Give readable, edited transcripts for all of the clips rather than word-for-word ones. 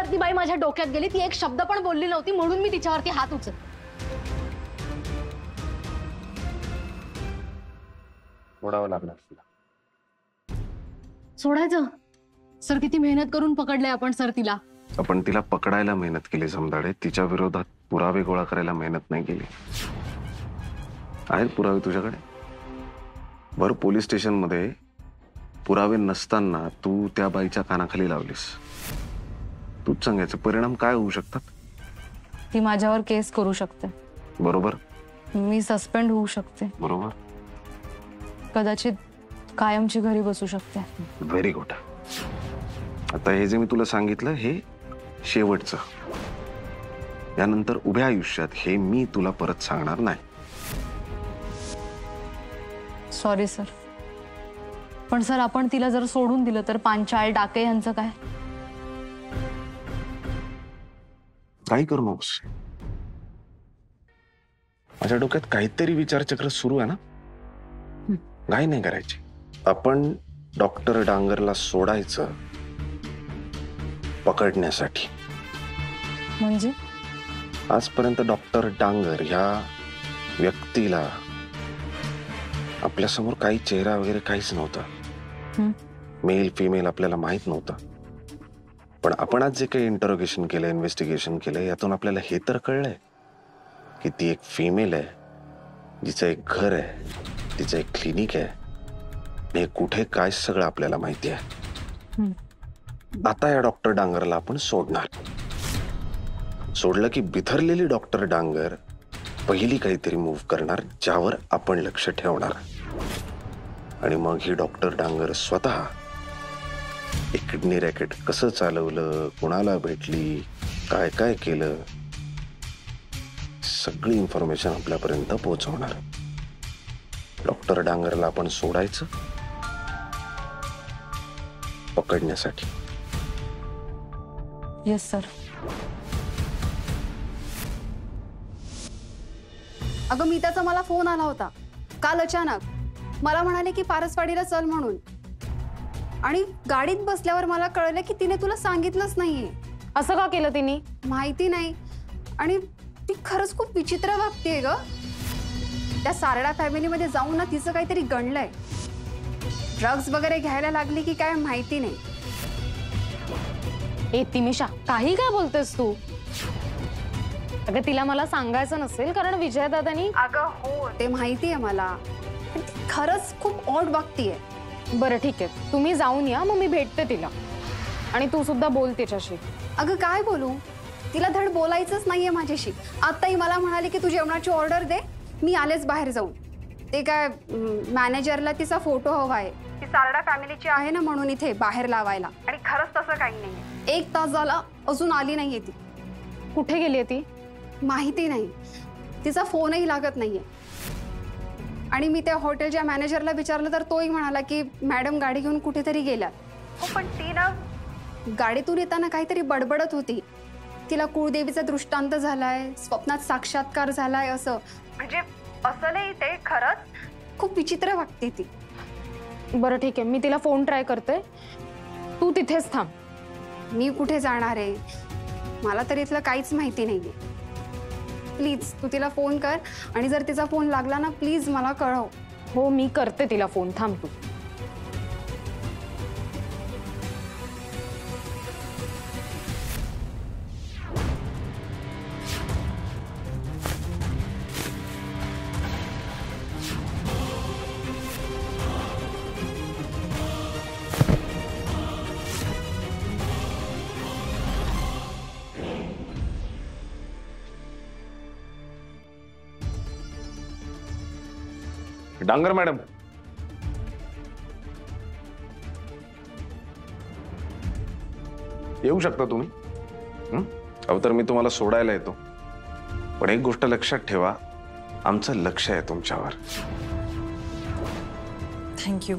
तर ती बाई माझ्या डोक्यात गेली, ती एक शब्द पण बोलली नव्हती म्हणून मी तिच्यावरती हात उचल. सोडावं लागणार तुला. सोडायचं? सर किती मेहनत करून पकडले आपण सर तिला. आपण तिला पकडायला मेहनत केली समदाडे, तिच्या विरोधात पुरावे गोळा करायला मेहनत नाही केली. आहेत पुरावे तुझ्याकडे? बरं, पोलीस स्टेशन मध्ये पुरावे नसताना तू त्या बाईच्या कानाखाली लावलीस. तूच सांगायचं परिणाम काय होऊ शकतात. ती माझ्यावर केस करू शकते. बरोबर. मी सस्पेंड होऊ शकते. बरोबर. कदाचित कायमची घरी बसू शकते. Very good. आता हे जे मी तुला सांगितलं हे शेवटचं. यानंतर उभ्या आयुष्यात हे मी तुला परत सांगणार नाही. Sorry sir. पण सर आपण तिला जर सोडून दिलं तर पांचाळ डाके यांचं काय? काही करू नकोस. माझ्या डोक्यात काहीतरी विचारचक्र सुरू आहे ना. घाई नाही करायची. आपण डॉक्टर डांगरला सोडायचं पकडण्यासाठी. म्हणजे आजपर्यंत डॉक्टर डांगर ह्या व्यक्तीला आपल्यासमोर काही चेहरा वगैरे काहीच नव्हता. मेल फिमेल आपल्याला माहित नव्हतं. पण आपण आज जे काही इंटरोगेशन केलं, इन्व्हेस्टिगेशन केलं, यातून आपल्याला हे तर कळलंय की ती एक फिमेल आहे, जिचं एक घर आहे, तिचं एक क्लिनिक आहे. हे कुठे काय सगळं आपल्याला माहिती आहे. आता या डॉक्टर डांगरला आपण सोडणार. सोडलं की बिथरलेली डॉक्टर डांगर पहिली काहीतरी मूव्ह करणार ज्यावर आपण लक्ष ठेवणार. आणि मग ही डॉक्टर डांगर स्वतः एक किडनी रॅकेट कसं चालवलं, कुणाला भेटली, काय काय केलं, सगळी इन्फॉर्मेशन आपल्यापर्यंत पोहोचवणार. डॉक्टर डांगरला आपण सोडायचं पकडण्यासाठी. Yes sir. अगं मीताचा मला फोन आला होता काल अचानक. मला म्हणाले की पारसवाडीला चल म्हणून. आणि गाडीत बसल्यावर मला कळलं की तिने तुला सांगितलंच नाहीये. असं का केलं तिने? माहिती नाही. आणि ती खरंच खूप विचित्र वागतेय ग. त्या सारडा फॅमिलीमध्ये जाऊन ना तिचं काहीतरी गणलंय. ड्रग्स वगैरे घ्यायला लागली की काय माहिती नाही. ए तिमिषा, काही काय बोलतेस तू? अगं तिला मला सांगायचं नसेल कारण विजयदादांनी. अगं हो ते माहिती आहे मला. पण ती खरंच खूप ऑड वागतीये. बरं ठीक आहे, तुम्ही जाऊन या, मग मी भेटते तिला. आणि तू सुद्धा बोल तिच्याशी. अगं काय बोलू, तिला धड बोलायचंच नाहीये माझ्याशी. आत्ताही मला म्हणाले की तू जेवणाची ऑर्डर दे, मी आलेच बाहेर जाऊन. ते काय मॅनेजरला तिचा फोटो हवा आहे. ती सारडा फॅमिलीची आहे ना म्हणून इथे बाहेर लावायला. आणि खरंच तसं काही नाहीये. 1 तास झाला अजून आली नाहीये ती. कुठे गेली ती? माहिती नाही. तिचा फोनही लागत नाहीये. आणि मी त्या हॉटेलच्या मॅनेजरला विचारलं तर तोही म्हणाला की मॅडम गाडी घेऊन कुठेतरी गेल्यात. हो पण ती ना गाडीतून येताना काहीतरी बडबडत होती. तिला कुळदेवीचा दृष्टांत झालाय, स्वप्नात साक्षात्कार झालाय असं. म्हणजे असं नाही, ते खरंच खूप विचित्र वागते ती. बरं ठीक आहे, मी तिला फोन ट्राय करते. तू तिथेच थांब. मी कुठे जाणार आहे? मला तर इथलं काहीच माहिती नाहीये. प्लीज तू तिला फोन कर आणि जर तिचा फोन लागला ना प्लीज मला कळव. हो मी करते तिला फोन. थांब तू. डांगर मॅडम, येऊ शकता तुम्ही. अहो तर मी तुम्हाला सोडायला येतो. पण एक गोष्ट लक्षात ठेवा, आमचं लक्ष आहे तुमच्यावर. थँक्यू.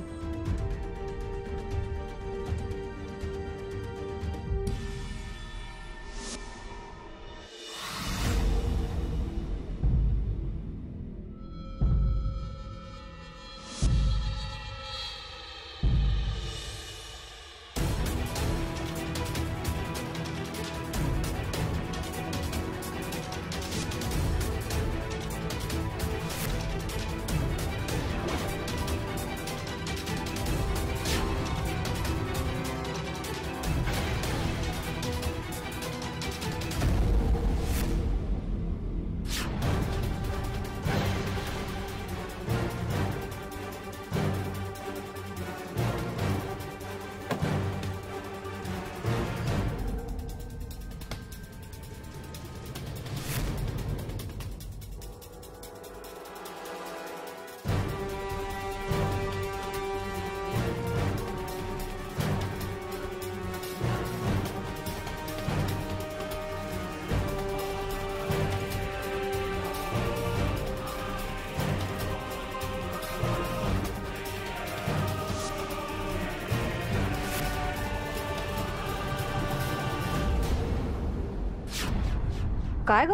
काय ग?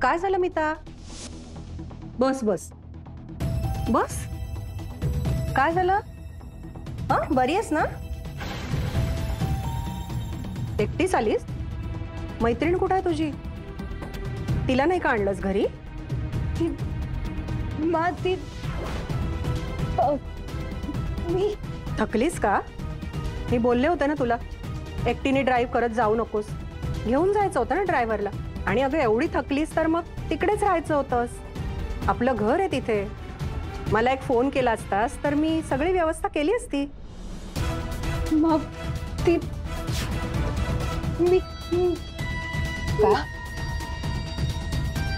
काय झालं मीता? बस बस बस. काय झालं? हा, बरी आहेस ना? एकटीच आलीस? मैत्रीण कुठे आहे तुझी? तिला नाही का आणलंस घरी? मी थकलीस का? मी बोलले होते ना तुला, एकटीने ड्राईव्ह करत जाऊ नकोस. घेऊन जायचं होतं ना ड्रायव्हरला. आणि अगं एवढी थकलीस तर मग तिकडेच राहायचं होतंस. आपलं घर आहे तिथे. मला एक फोन केला असतास तर मी सगळी व्यवस्था केली असती. मग ती मी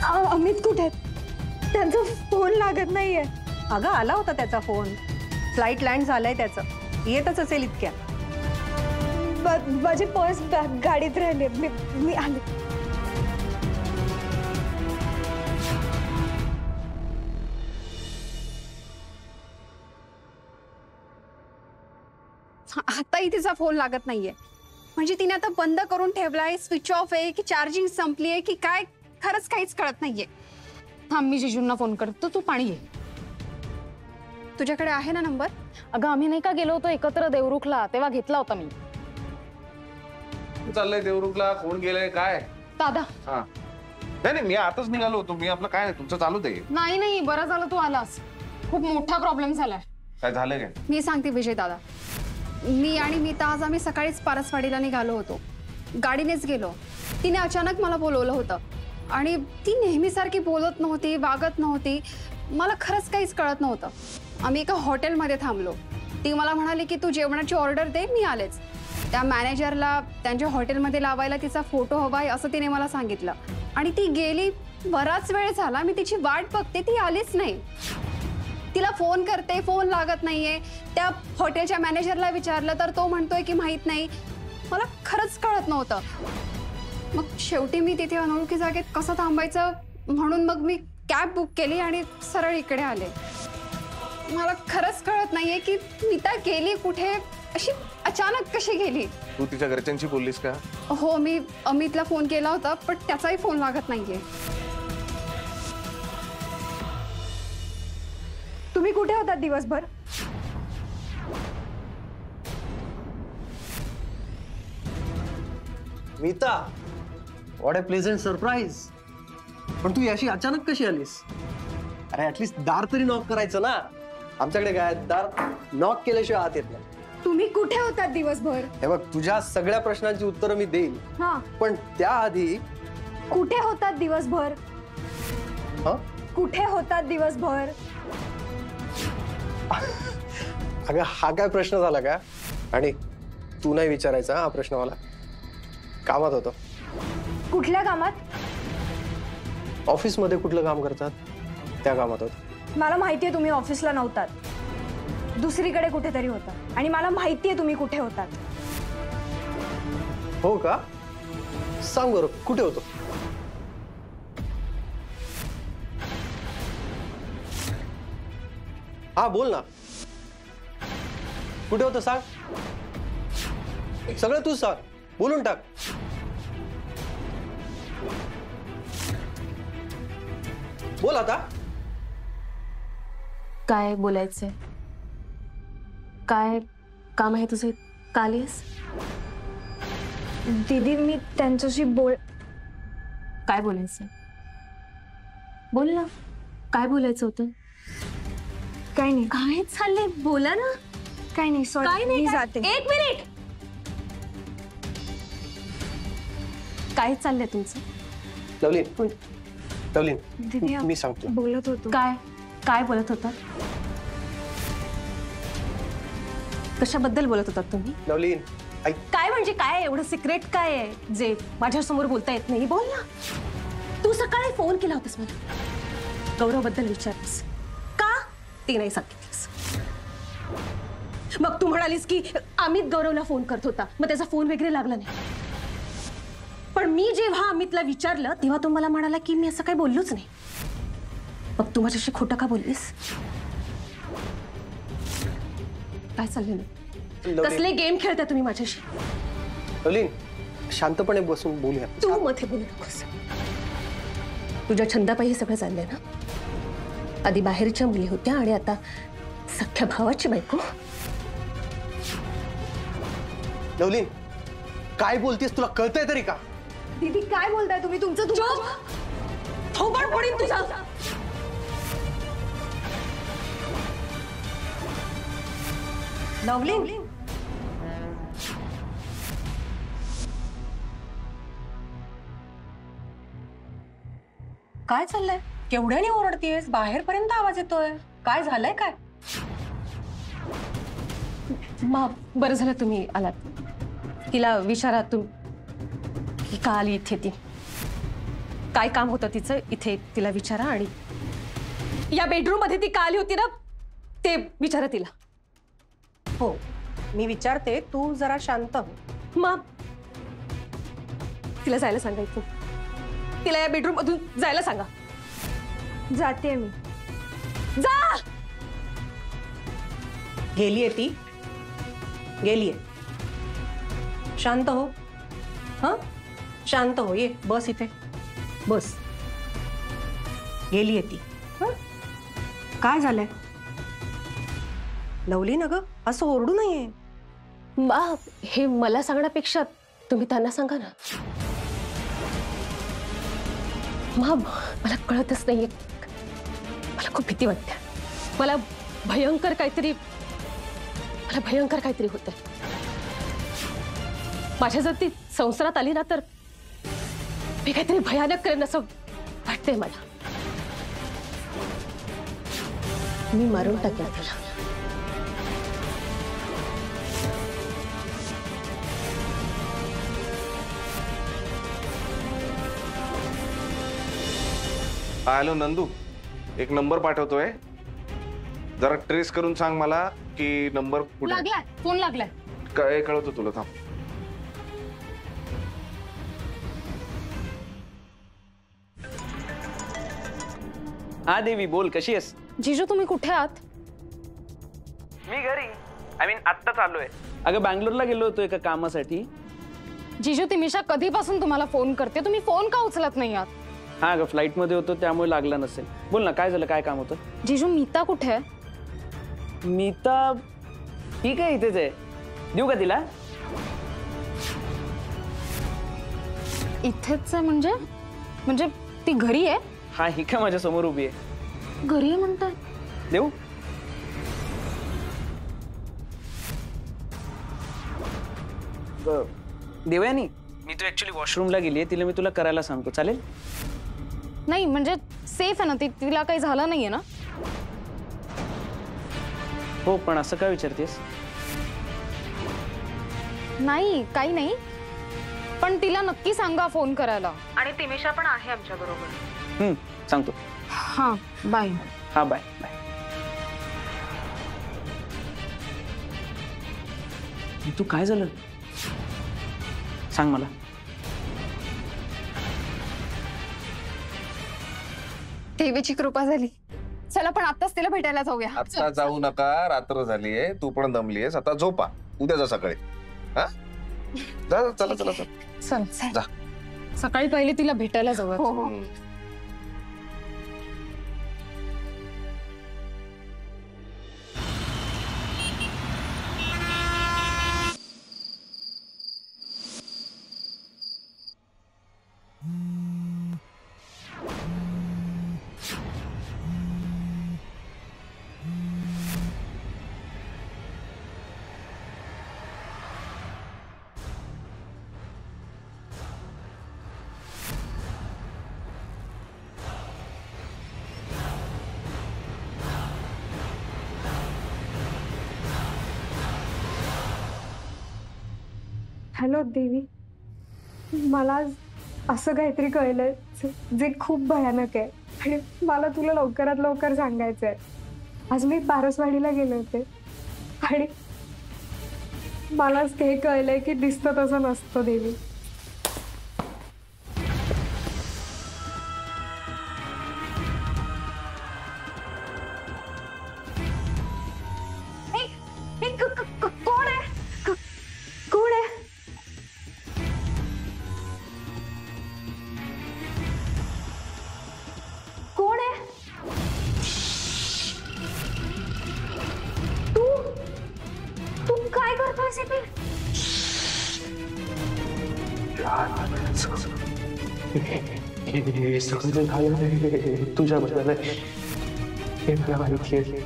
अमित कुठे आहेत? त्यांचा फोन लागत नाहीये. अगं आला होता त्याचा फोन. फ्लाईट लँड झालंय त्याचं. येतच असेल इतक्या. माझी पर्स गाडीत राहिली. मी आले. आताही तिचा फोन लागत नाहीये. म्हणजे तिने आता बंद करून ठेवलाय, स्विच ऑफ आहे की चार्जिंग संपली आहे की काय, खरंच काहीच कळत नाहीये. थांब, मी जिजूंना फोन करतो, तू पाणी घे. तुझ्याकडे आहे ना नंबर? अगं आम्ही नाही का गेलो होतो एकत्र देवरुखला, तेव्हा घेतला होता मी. चाललंय देवरुखला? कोण गेलंय काय? दादा. हा, नाही मी आताच निघालो होतो. मी आपलं काय तुमचं चालू दे. नाही बरं झालं तू आलास. खूप मोठा प्रॉब्लेम झालाय. काय झालं काय? मी सांगते विजय दादा. मी आणि मीता आज आम्ही सकाळीच पारसवाडीला निघालो होतो. गाडीनेच गेलो. तिने अचानक मला बोलवलं होतं आणि ती नेहमीसारखी बोलत नव्हती, वागत नव्हती. मला खरंच काहीच कळत नव्हतं. आम्ही एका हॉटेलमध्ये थांबलो. ती मला म्हणाली की तू जेवणाची ऑर्डर दे, मी आलेच. त्या मॅनेजरला त्यांच्या हॉटेलमध्ये लावायला तिचा फोटो हवाय असं तिने मला सांगितलं आणि ती गेली. बराच वेळ झाला मी तिची वाट बघते, ती आलीच नाही. तिला फोन करते, फोन लागत नाहीये. त्या हॉटेलच्या मॅनेजरला विचारलं तर तो म्हणतोय की माहित नाही. मला खरंच कळत नव्हतं. मग शेवटी मी तिथे अनोळखी जागेत कसं थांबायचं म्हणून मग मी कॅब बुक केली आणि सरळ इकडे आले. मला खरंच कळत नाहीये की मीता गेली कुठे, अशी अचानक कशी गेली. तू तिच्या घरच्यांशी बोललीस का? हो, मी अमितला फोन केला होता पण त्याचाही फोन लागत नाहीये. तुम्ही कुठे होतात दिवसभर? मीता, व्हॉट अ प्लेझंट सरप्राईज. पण तू अशी अचानक कशी आलीस? अरे ऍटलीस्ट दार तरी नॉक करायचं ना. आमच्याकडे काय दार नॉक केल्याशिवाय आत येत नाही. तुम्ही कुठे होतात दिवसभर? हे बघ, तुझ्या सगळ्या प्रश्नांची उत्तरं मी देईन, हा, पण त्याआधी कुठे होतात दिवसभर? कुठे होतात दिवसभर? अगं हा काय प्रश्न झाला का? आणि तू नाही विचारायचा हा प्रश्न मला. कामात होतो. कुठल्या कामात? ऑफिसमध्ये कुठलं काम करतात त्या कामात होतो. मला माहितीये तुम्ही ऑफिसला नव्हतात, दुसरीकडे कुठेतरी होता. आणि मला माहितीये तुम्ही कुठे होतात. हो का? सांग बरं कुठे होतो? हा बोल ना. कुठे होतं सांग. सगळं तूच सांग, बोलून टाक. बोल आता. काय बोलायचंय? काय काम आहे तुझे? का आलीस? दीदी मी त्यांच्याशी काय बोलायचंय? बोल ना, काय बोलायचं होतं? काही नाही. काय चाललंय? बोला ना. काही नाही, सॉरी, मी जाते. एक मिनिट. काय चाललंय तुमचं? लवलीन, लवलीन, दीदी मी सांगतो. बोलत होतो. काय बोलत होता? कशाबद्दल बोलत होतात तुम्ही? लवलीन ऐक. काय म्हणजे काय? एवढं सिक्रेट काय आहे जे माझ्या समोर बोलता येत नाही? बोल ना. तू सकाळी फोन केला होतास मला, गौरव बद्दल विचारलीस का? ती नाही सांगितलीस. मग तू म्हणालीस की अमित गौरवला फोन करत होता, मग त्याचा फोन वगैरे लागला नाही. पण मी जेव्हा अमितला विचारलं तेव्हा तो मला म्हणाला की मी असं काही बोललोच नाही. मग तू माझ्याशी खोटं का बोललीस? काय चाललेलं? कसले गेम खेळता तुम्ही माझ्याशी? लवलीन शांतपणे बसून बोलूया. तू मध्ये बोलू नकोस. तुझ्या छंदापायी हे सगळं चाललंय ना? आधी बाहेरच्या मुली होत्या आणि आता सख्या भावाची बायको. लवलीन, काय बोलतेस? तुला कळतंय तरी का? दीदी काय बोलताय तुम्ही? तुमचं थोबाड फोडीन तुझा. लवलीन, काय चाललंय? केवढ्याने ओरडतीयस? बाहेरपर्यंत आवाज येतोय. काय झालंय काय? मा बरं झालं तुम्ही आलात. तिला विचारा की का आली इथे, ती काय काम होतं तिचं इथे, तिला विचारा. आणि या बेडरूम मध्ये ती का आली होती ना ते विचारा तिला. हो, मी विचारते, तू जरा शांत हो. मा तिला जायला सांगा इथून. तिला या बेडरूम मधून जायला सांगा. जाते मी. जा. गेलीये ती, गेलीये. शांत हो. हा, शांत हो. ये बस इथे, बस. गेलीये ती. हं? काय झालंय? लवलीन, अगं असं ओरडू नये. मा हे मला सांगण्यापेक्षा तुम्ही त्यांना सांगा ना. मा मला कळतच नाहीये. मला खूप भीती वाटते. मला भयंकर काहीतरी होतंय. माझ्या जर ती संसारात आली ना तर मी काहीतरी भयानक करेन असं वाटतंय मला. मी मारून टाकेन तिला. हॅलो नंदू, एक नंबर पाठवतोय, जरा ट्रेस करून सांग मला की नंबर कुठे लागलाय, फोन लागलाय. काय कळवतो तुला, थांब. हा देवी, बोल, कशी आहेस? जिजू तुम्ही कुठे आहात? मी घरी, आत्ताच आलोय. अगं बँगलोरला गेलो होतो एका कामासाठी. जिजू तिमिषा कधीपासून तुम्हाला फोन करते, तुम्ही फोन का उचलत नाही आहात? हा अगं फ्लाईट मध्ये होतो त्यामुळे लागला नसेल. बोल ना, काय झालं, काय काम होतं? जिजू मीता कुठे आहे? मीता ठीक आहे, इथेच आहे. देऊ का तिला? इथेच आहे म्हणजे ती घरी आहे? हा, ही का माझ्या समोर उभी आहे. घरी आहे म्हणताय? देऊ? देवयानी, मी तू ऍक्च्युली वॉशरूमला गेली आहे, तिला मी तुला करायला सांगतो, चालेल? नाही म्हणजे सेफ आहे ना ती, तिला काही झालं नाहीये ना? हो, पण असं काय विचारतेस? नाही काही नाही, पण तिला नक्की सांगा फोन करायला. आणि तिमिषा पण आहे आमच्या बरोबर. सांगतो. हा बाय. हा बाय बाय. तू काय झालं सांग मला. देवीची कृपा झाली. चला पण आताच तिला भेटायला जाऊया. आता जाऊ नका, रात्र झालीये, तू पण दमलीयस, आता झोपा, उद्या जा सकाळी. हा, जा, चला चला चला, चल जा. सकाळी पहिले तिला भेटायला जाऊया. हो हो. हॅलो देवी, मला आज असं काहीतरी कळलंय जे खूप भयानक आहे आणि मला तुला लवकरात लवकर सांगायचं आहे. आज मी पारसवाडीला गेले होते आणि मलाच ते कळलंय की दिसतं तसं नसतं देवी. कोण आहे? कोण आहे? तुझ्या बद्दल हे मला माहिती आहे.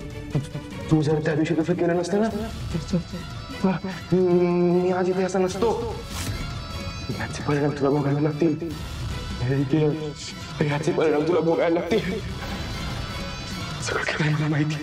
तू जर त्या दिवशी तसं केलं नसतं ना, मी आज इथे असा नसतो. याचे परिणाम तुला भोगायला लागतील. याचे परिणाम तुला भोगायला लागतील. सगळं काय मला माहिती.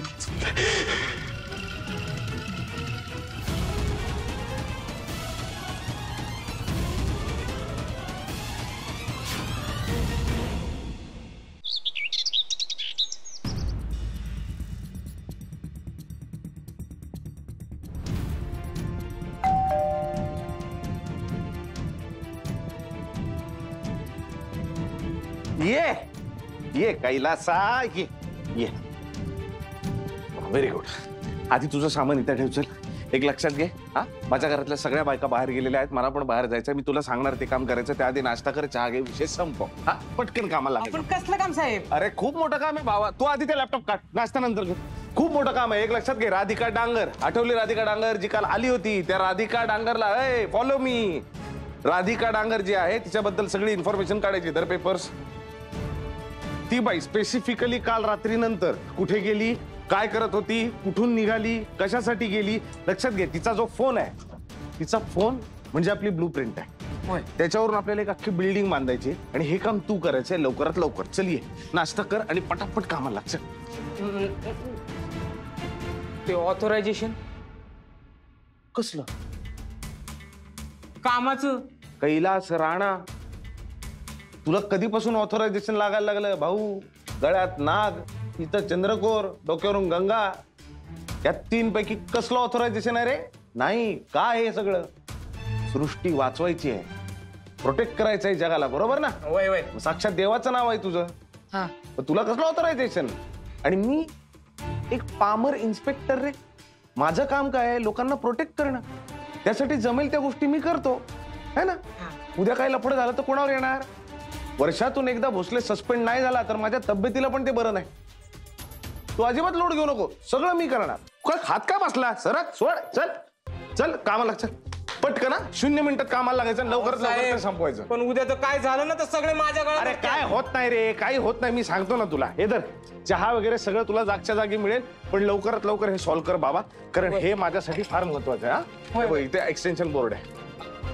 ये कैलासा ये. Very good. आधी तुझं सामान इथं ठेव. चल एक लक्षात घे. हा, माझ्या घरातल्या सगळ्या बायका बाहेर गेलेल्या आहेत. मला पण बाहेर जायचं. मी तुला सांगणार ते काम करायचं. त्याआधी नाश्ता कर, चहा घे, विषय संपव. हा, पटकन कामाला लाग. पण कसलं काम साहेब? अरे खूप मोठं काम आहे बाबा. तू आधी ते लॅपटॉप काढ, नाश्ता नंतर घे. खूप मोठं काम आहे. एक लक्षात घे. राधिका डांगर, आठवली राधिका डांगर जी काल आली होती? त्या राधिका डांगरला फॉलो मी. राधिका डांगर जी आहे तिच्याबद्दल सगळी इन्फॉर्मेशन काढायची. दर पेपर्स. ती बाई स्पेसिफिकली काल रात्रीनंतर कुठे गेली, काय करत होती, कुठून निघाली, कशासाठी गेली, लक्षात घे. तिचा जो फोन आहे, तिचा फोन म्हणजे आपली ब्लू प्रिंट आहे. त्याच्यावरून आपल्याला एक अख्खी बिल्डिंग बांधायची आणि हे काम तू करायचंय लवकरात लवकर. चल ये, नाश्ता कर आणि पटापट कामाला लाग. चल. ते ऑथरायझेशन कसलं कामाचं? कैलास राणा, तुला कधीपासून ऑथरायझेशन लागायला लागलं भाऊ? गळ्यात नाग, इथं चंद्रकोर, डोक्यावरून गंगा, या 3 पैकी कसलं ऑथरायझेशन आहे रे? नाही. काय हे सगळं? सृष्टी वाचवायची आहे, प्रोटेक्ट करायचं आहे जगाला, बरोबर ना? वय वय. साक्षात देवाचं नाव आहे तुझं. हा, तुला कसलं ऑथरायझेशन? आणि मी एक पामर इन्स्पेक्टर रे. माझं काम काय आहे? लोकांना प्रोटेक्ट करणं. त्यासाठी जमेल त्या गोष्टी मी करतो, है ना? उद्या काही लफड झालं तर कोणावर येणार? वर्षातून एकदा भोसले सस्पेंड नाही झाला तर माझ्या तब्येतीला पण ते बरं नाही. तू अजिबात लोड घेऊ नको. सगळं मी करणार. काय हात काय बसला? सरक, सोड. चल चल कामाला. चल पटकन. 0 मिनिटात कामाला लागायचं, लवकरात लवकर संपवायचं. पण उद्या तर काय झालं ना तर सगळे माझ्या गळ्यात. अरे काय होत नाही रे, काही होत नाही. मी सांगतो ना तुला. हे धर, चहा वगैरे सगळं तुला जागच्या जागी मिळेल. पण लवकरात लवकर हे सॉल्व्ह कर बाबा, कारण हे माझ्यासाठी फार महत्वाचं आहे. हा, इथे एक्सटेन्शन बोर्ड आहे.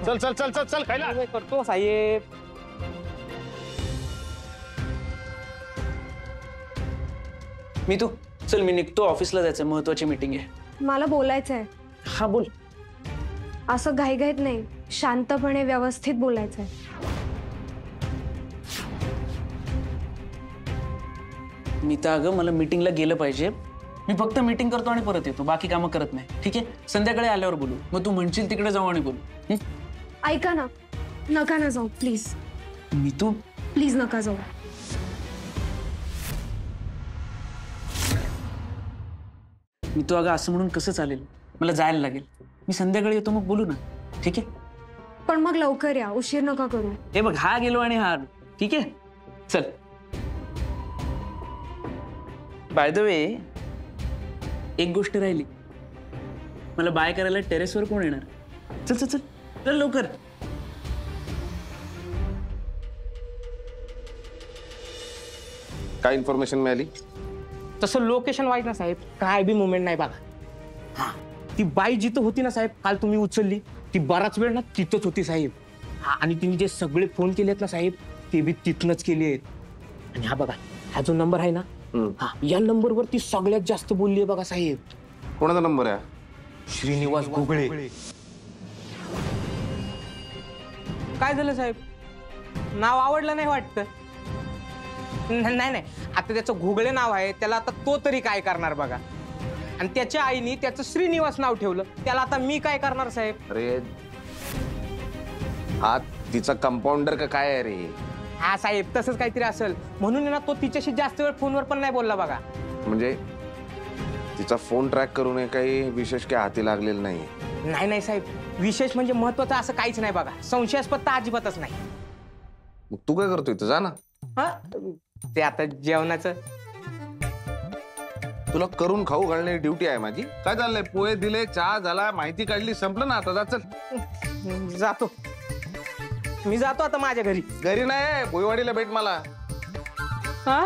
चल चल चल चल चल. काय करतो साहेब? मी तू चल, मी निघतो. ऑफिसला जायचं, महत्वाची मीटिंग आहे. मला बोलायचं आहे. हा बोल. असं घाईघाईत नाही, शांतपणे व्यवस्थित बोलायचं आहे. मी तर अगं मला मीटिंगला गेलं पाहिजे. मी फक्त मीटिंग करतो आणि परत येतो, बाकी कामं करत नाही. ठीक आहे, संध्याकाळी आल्यावर बोलू. मग तू म्हणशील तिकडे जाऊ आणि बोलू. ऐका ना, नका ना जाऊ प्लीज. मी तू प्लीज नका जाऊ. मी तू अगं असं म्हणून कसं चालेल? मला जायला लागेल. मी संध्याकाळी येतो, मग बोलू ना. ठीक आहे? पण मग लवकर या, उशीर नका करू. हे बघ, हा गेलो आणि हा आलो. ठीक आहे, चल. बाय द वे, एक गोष्ट राहिली. मला बाय करायला टेरेसवर कोण येणार? चल चल चल चल लवकर. काय इन्फॉर्मेशन मिळाली? तसं लोकेशन वाईज ना साहेब, काय बी मुवमेंट नाही बघा. हा, ती बाई जिथं होती ना साहेब, काल तुम्ही उचलली, ती बराच वेळ ना तिथंच होती साहेब. हा, आणि तिने जे सगळे फोन केलेत ना साहेब, ते बी तिथनच केले आहेत. आणि हा बघा, हा जो नंबर आहे ना, हा, या नंबरवर ती सगळ्यात जास्त बोलली आहे बघा साहेब. कोणाचा नंबर आहे? श्रीनिवास घुगळे. काय झालं साहेब? नाव आवडलं नाही वाटतं? नाही नाही, आता त्याचं घुगळे नाव आहे, त्याला आता तो तरी काय करणार बघा. आणि त्याच्या आईने त्याचं श्रीनिवास नाव ठेवलं, त्याला आता मी काय करणार साहेब? अरे हा तिचा कंपाऊंडर का काय आहे रे? हा साहेब, तसंच काहीतरी असेल. म्हणून ना तो तिच्याशी जास्त वेळ फोनवर पण नाही बोलला बघा. म्हणजे तिचा फोन ट्रॅक करून काही विशेष काय हाती लागलेलं नाही? नाही नाही साहेब, विशेष म्हणजे महत्वाचं असं काहीच नाही बघा. संशयास्पद तर अजिबातच नाही. मग तू काय करतोय? तर जा ना. हा, ते आता जेवणाचं. तुला करून खाऊ घालण्याची ड्युटी आहे माझी. काय चाललंय? पोहे दिले, चहा झाला, माहिती काढली, संपलं ना. आता जा, चल. जातो. मी जातो आता माझ्या घरी. घरी नाही भुईवाडीला भेट मला. हा